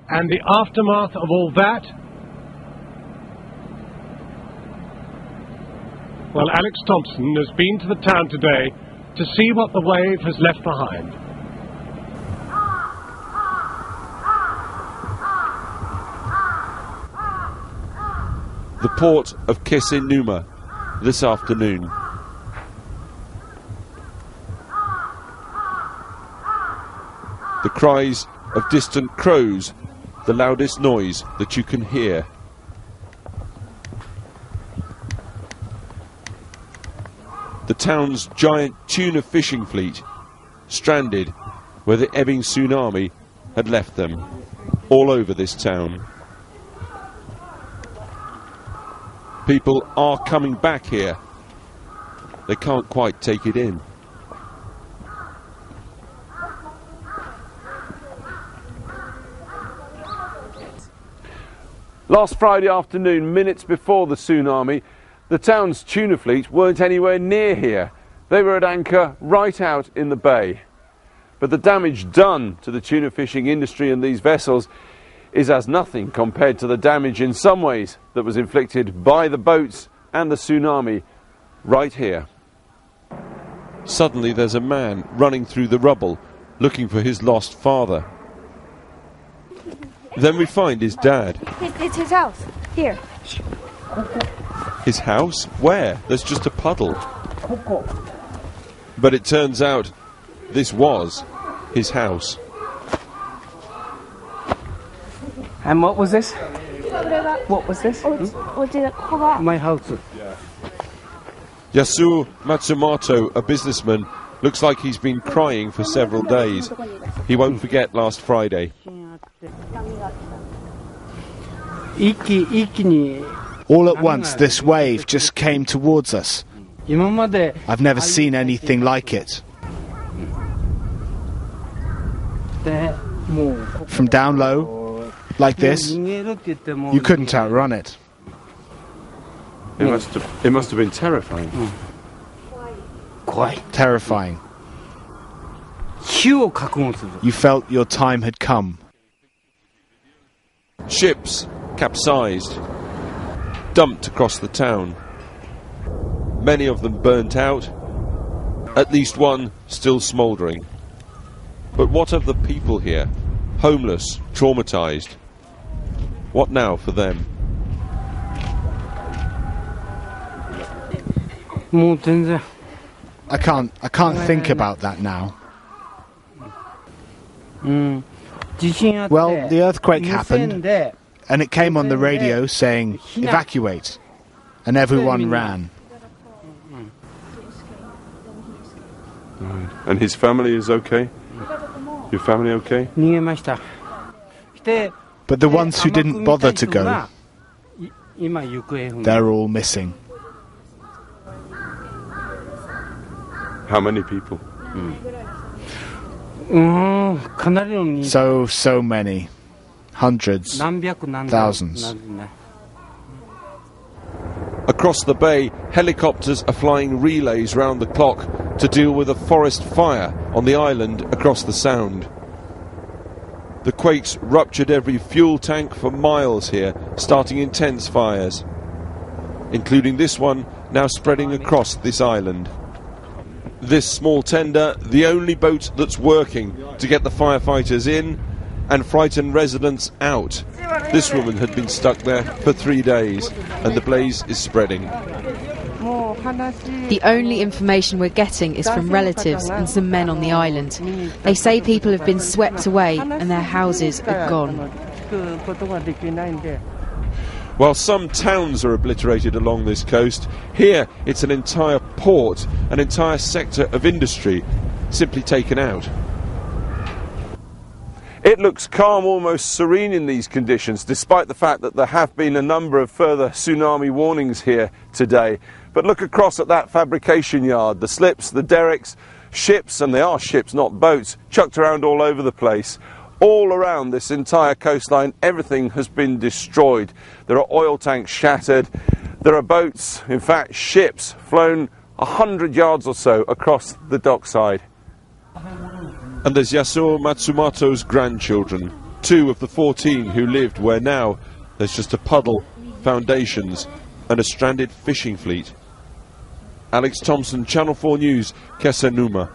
and the aftermath of all that? Well, Alex Thompson has been to the town today to see what the wave has left behind. The port of Kesennuma this afternoon. The cries of distant crows, the loudest noise that you can hear. The town's giant tuna fishing fleet, stranded where the ebbing tsunami had left them, all over this town. People are coming back here. They can't quite take it in. Last Friday afternoon, minutes before the tsunami, the town's tuna fleet weren't anywhere near here. They were at anchor right out in the bay. But the damage done to the tuna fishing industry and these vessels is as nothing compared to the damage in some ways that was inflicted by the boats and the tsunami right here. Suddenly there's a man running through the rubble looking for his lost father. Then we find his dad. It's his house. Here. His house? Where? There's just a puddle. But it turns out this was his house. And what was this? What was this? My house. Yasuo Matsumoto, a businessman, looks like he's been crying for several days. He won't forget last Friday. All at once, this wave just came towards us. I've never seen anything like it. From down low, like this, you couldn't outrun it. It must have been terrifying. Quite terrifying. You felt your time had come. Ships capsized, dumped across the town. Many of them burnt out, at least one still smouldering. But what of the people here? Homeless, traumatized. What now for them? I can't think about that now. Well, the earthquake happened, and it came on the radio saying, evacuate, and everyone ran. And his family is okay? Your family okay? But the ones who didn't bother to go, they're all missing. How many people? So many. Hundreds. Thousands. Across the bay, helicopters are flying relays round the clock to deal with a forest fire on the island across the sound. The quakes ruptured every fuel tank for miles here, starting intense fires, including this one now spreading across this island. This small tender, the only boat that's working to get the firefighters in and frighten residents out. This woman had been stuck there for 3 days, and the blaze is spreading. The only information we're getting is from relatives and some men on the island. They say people have been swept away and their houses are gone. While some towns are obliterated along this coast, here it's an entire port, an entire sector of industry simply taken out. It looks calm, almost serene in these conditions, despite the fact that there have been a number of further tsunami warnings here today. But look across at that fabrication yard, the slips, the derricks, ships, and they are ships, not boats, chucked around all over the place. All around this entire coastline, everything has been destroyed. There are oil tanks shattered. There are boats, in fact ships, flown 100 yards or so across the dockside. And there's Yasuo Matsumoto's grandchildren, 2 of the 14 who lived where now there's just a puddle, foundations and a stranded fishing fleet. Alex Thompson, Channel 4 News, Kesennuma.